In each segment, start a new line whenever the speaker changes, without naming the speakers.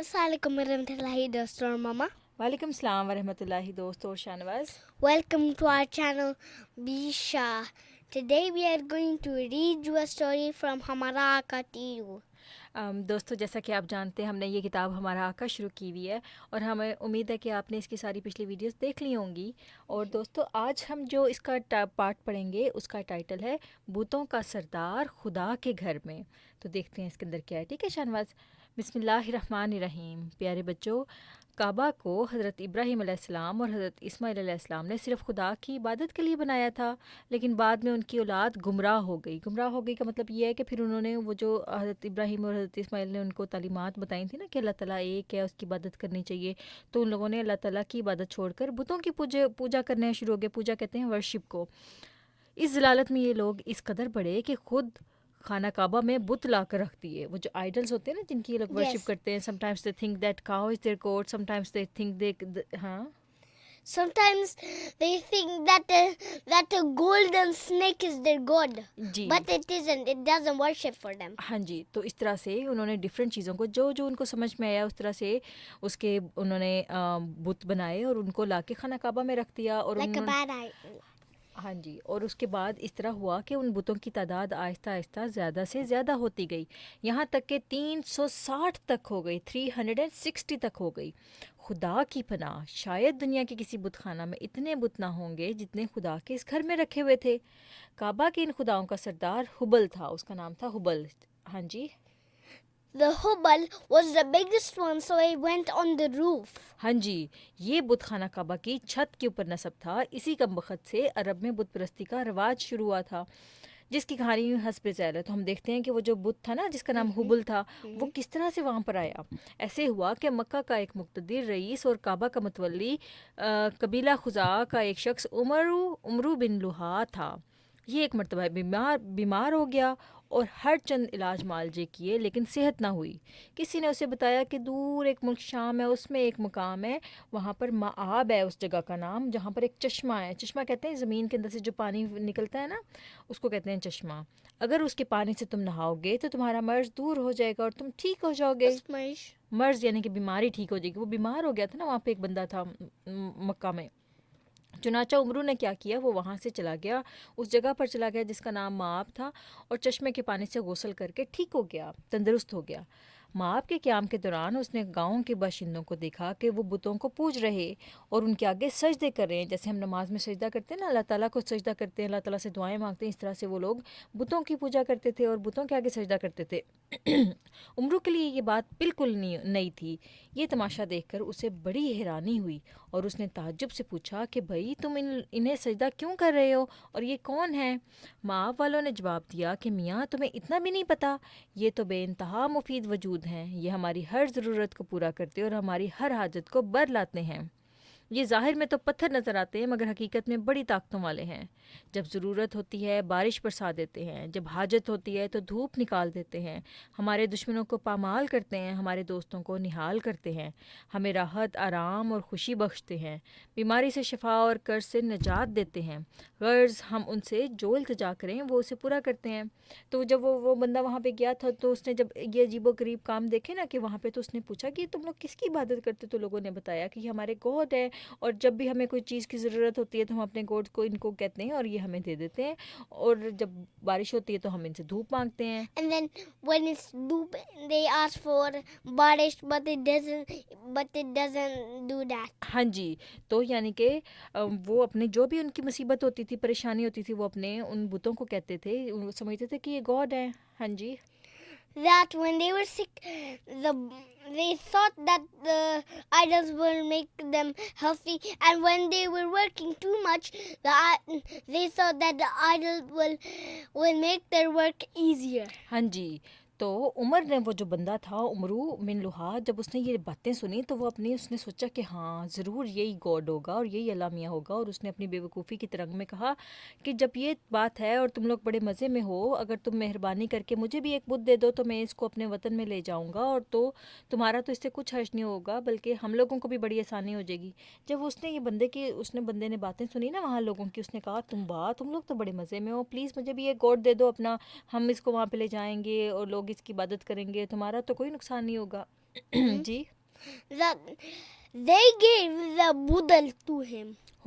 Assalamualaikum warahmatullahi wabarakatuh, Mama.
وعلیکم السلام ورحمۃ اللہ دوست اور Shahnawaz.
Welcome to our channel, Bisha. Today we are going to read you a story from Hamara Aka to you.
دوستو جیسا کہ آپ جانتے ہیں ہم نے یہ کتاب ہمارا آقا شروع کی ہوئی ہے اور ہمیں امید ہے کہ آپ نے اس کی ساری پچھلی ویڈیوز دیکھ لی ہوں گی. اور دوستو آج ہم جو اس کا پارٹ پڑھیں گے اس کا ٹائٹل ہے بتوں کا سردار خدا کے گھر میں. تو دیکھتے ہیں اس کے اندر کیا ہے. ٹھیک ہے شاہنواز. بسم اللہ الرحمن الرحیم. پیارے بچوں، کعبہ کو حضرت ابراہیم علیہ السلام اور حضرت اسماعیل علیہ السلام نے صرف خدا کی عبادت کے لیے بنایا تھا، لیکن بعد میں ان کی اولاد گمراہ ہو گئی. گمراہ ہو گئی کا مطلب یہ ہے کہ پھر انہوں نے وہ جو حضرت ابراہیم اور حضرت اسماعیل نے ان کو تعلیمات بتائی تھیں نا کہ اللہ تعالیٰ ایک ہے، اس کی عبادت کرنی چاہیے، تو ان لوگوں نے اللہ تعالیٰ کی عبادت چھوڑ کر بتوں کی پوجا کرنا شروع ہو گئے. پوجا کہتے ہیں ورشپ کو. اس ضلالت میں یہ لوگ اس قدر بڑھے کہ خود خانہ کعبہ میں بت لا کر رکھ دیے. وہ جو آئیڈلز ہوتے ہیں نا جن کی یہ لوگ ورشپ کرتے ہیں. Some times they think that cow is there God, some times they think they
Sometimes they think that a golden snake is their god,
جی
but it isn't. It doesn't worship for them.
ہاں جی. تو اس طرح سے انہوں نے different چیزوں کو جو ان کو سمجھ میں آیا اس طرح سے اس کے انہوں نے بت بنائے اور ان کو لا کے خانہ کعبہ میں رکھ دیا. اور
Like a
انہوں
bad eye.
ہاں جی. اور اس کے بعد اس طرح ہوا کہ ان بتوں کی تعداد آہستہ آہستہ زیادہ سے زیادہ ہوتی گئی، یہاں تک کہ 360 تک ہو گئی، 360 تک ہو گئی. خدا کی پناہ، شاید دنیا کے کسی بت خانہ میں اتنے بت نہ ہوں گے جتنے خدا کے اس گھر میں رکھے ہوئے تھے. کعبہ کے ان خداؤں کا سردار ہبل تھا. اس کا نام تھا ہبل. ہاں جی.
The Hubal was the biggest one, so he went on the roof.
ہاں جی. یہ بت خانہ کعبہ کی چھت کے اوپر نصب تھا. اسی کا وقت سے عرب میں بت پرستی کا رواج شروع ہوا تھا، جس کی کہانی حسب ذیل ہے. تو ہم دیکھتے ہیں کہ وہ جو بت تھا نا جس کا نام ہبل تھا، وہ کس طرح سے وہاں پر آیا. ایسے ہوا کہ مکہ کا ایک مقتدر رئیس اور کعبہ کا متولی قبیلہ خزاع کا ایک شخص عمرو بن لوہا تھا. یہ ایک مرتبہ بیمار ہو گیا اور ہر چند علاج معالجے کیے لیکن صحت نہ ہوئی. کسی نے اسے بتایا کہ دور ایک ملک شام ہے، اس میں ایک مقام ہے، وہاں پر مآب ہے اس جگہ کا نام، جہاں پر ایک چشمہ ہے. چشمہ کہتے ہیں زمین کے اندر سے جو پانی نکلتا ہے نا، اس کو کہتے ہیں چشمہ. اگر اس کے پانی سے تم نہاؤ گے تو تمہارا مرض دور ہو جائے گا اور تم ٹھیک ہو جاؤ گے. مرض یعنی کہ بیماری ٹھیک ہو جائے گی. وہ بیمار ہو گیا تھا نا، وہاں پہ ایک بندہ تھا مکہ میں. چنانچہ عمرو نے کیا کیا، وہ وہاں سے چلا گیا، اس جگہ پر چلا گیا جس کا نام مآب تھا، اور چشمے کے پانی سے غسل کر کے ٹھیک ہو گیا، تندرست ہو گیا. مآب کے قیام کے دوران اس نے گاؤں کے باشندوں کو دیکھا کہ وہ بتوں کو پوج رہے اور ان کے آگے سجدے کر رہے ہیں. جیسے ہم نماز میں سجدہ کرتے ہیں نا، اللہ تعالیٰ کو سجدہ کرتے ہیں، اللہ تعالیٰ سے دعائیں مانگتے ہیں، اس طرح سے وہ لوگ بتوں کی پوجا کرتے تھے اور بتوں کے آگے سجدہ کرتے تھے. عمرو کے لیے یہ بات بالکل نئی تھی. یہ تماشا دیکھ کر اسے بڑی حیرانی ہوئی اور اس نے تعجب سے پوچھا کہ بھائی تم انہیں سجدہ کیوں کر رہے ہو اور یہ کون ہے؟ مآب والوں نے جواب دیا کہ میاں تمہیں اتنا بھی نہیں پتہ، یہ تو بے انتہا مفید وجود ہیں، یہ ہماری ہر ضرورت کو پورا کرتے اور ہماری ہر حاجت کو بر لاتے ہیں. یہ ظاہر میں تو پتھر نظر آتے ہیں مگر حقیقت میں بڑی طاقتوں والے ہیں. جب ضرورت ہوتی ہے بارش برسا دیتے ہیں، جب حاجت ہوتی ہے تو دھوپ نکال دیتے ہیں، ہمارے دشمنوں کو پامال کرتے ہیں، ہمارے دوستوں کو نہال کرتے ہیں، ہمیں راحت، آرام اور خوشی بخشتے ہیں، بیماری سے شفا اور قرض سے نجات دیتے ہیں. غرض ہم ان سے جو التجا کریں وہ اسے پورا کرتے ہیں. تو جب وہ بندہ وہاں پہ گیا تھا تو اس نے جب یہ عجیب و غریب کام دیکھے نا کہ وہاں پہ، تو اس نے پوچھا کہ تم لوگ کس کی عبادت کرتے؟ تو لوگوں نے بتایا کہ یہ ہمارے گاڈ ہے، اور جب بھی ہمیں کوئی چیز کی ضرورت ہوتی ہے تو ہم اپنے گاڈ کو ان کو کہتے ہیں اور یہ ہمیں دے دیتے ہیں، اور جب بارش ہوتی ہے تو ہم ان سے دھوپ مانگتے ہیں.
And then when it's due, they ask for barish, but it doesn't do that.
ہاں جی. تو یعنی کہ وہ اپنے جو بھی ان کی مصیبت ہوتی تھی، پریشانی ہوتی تھی، وہ اپنے ان بتوں کو کہتے تھے، وہ سمجھتے تھے کہ یہ گاڈ ہے. ہاں جی.
That when they were sick, they thought that the idols will make them healthy, and when they were working too much, they thought that the idol will make their work easier.
ہاں جی. تو عمر نے، وہ جو بندہ تھا عمرو بن لوہا، جب اس نے یہ باتیں سنی تو وہ اس نے سوچا کہ ہاں ضرور یہی گاڈ ہوگا اور یہی اللہ میاں ہوگا. اور اس نے اپنی بے وقوفی کی ترنگ میں کہا کہ جب یہ بات ہے اور تم لوگ بڑے مزے میں ہو، اگر تم مہربانی کر کے مجھے بھی ایک بت دے دو تو میں اس کو اپنے وطن میں لے جاؤں گا، اور تو تمہارا تو اس سے کچھ حرج نہیں ہوگا بلکہ ہم لوگوں کو بھی بڑی آسانی ہو جائے گی. جب اس نے یہ بندے نے باتیں سنی نا وہاں لوگوں کی، اس نے کہا تم لوگ تو بڑے مزے میں ہو، پلیز مجھے بھی ایک گاڈ دے دو اپنا، ہم اس کو وہاں پہ لے جائیں گے اور لوگ اس کی عبادت کریں گے، تمہارا تو کوئی نقصان نہیں ہوگا. جی.
they gave the budal to him.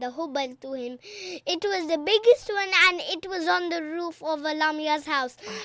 The hubal to him. It was the biggest one and it was on the roof of Lamia's house.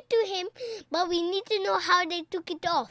it to him, but we need to know how they took it off.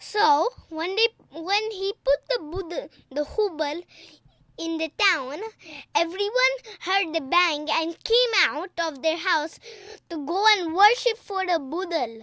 So when he put the hubal in the town, everyone heard the bang and came out of their house to go and worship for the budal.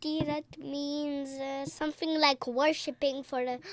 Tirat means something like worshipping for the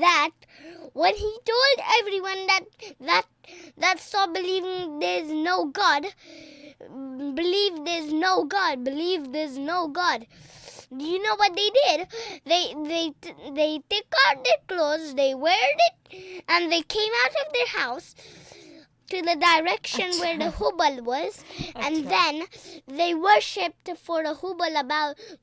that when he told everyone that stop believing there's no God, believe there's no God, believe there's no God. Do you know what they did? They took out their clothes, they wear it, and they came out of their house to the direction where the hubal was, and then they worshipped for the hubal about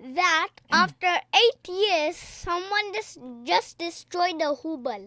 That after 8 years someone just destroyed the hubal.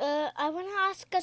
I want to ask a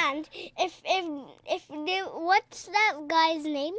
And if they, what's that guy's name?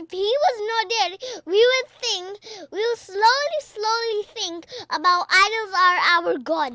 If he was not there, we will slowly think about idols are our God.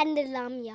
And lamia.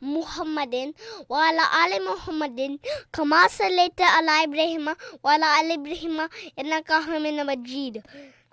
Muhammadin wa ala ali Muhammadin kama sallaita ala Ibrahim wa ala ali Ibrahim innaka Hamidum Majid.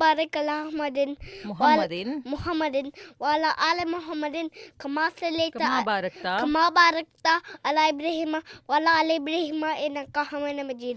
barik ala Muhammadin wa ala ali Muhammadin kama barakta ala Ibrahim wa ala ali Ibrahim innaka Hamidum Majid.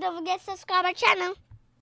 Don't forget to subscribe our channel.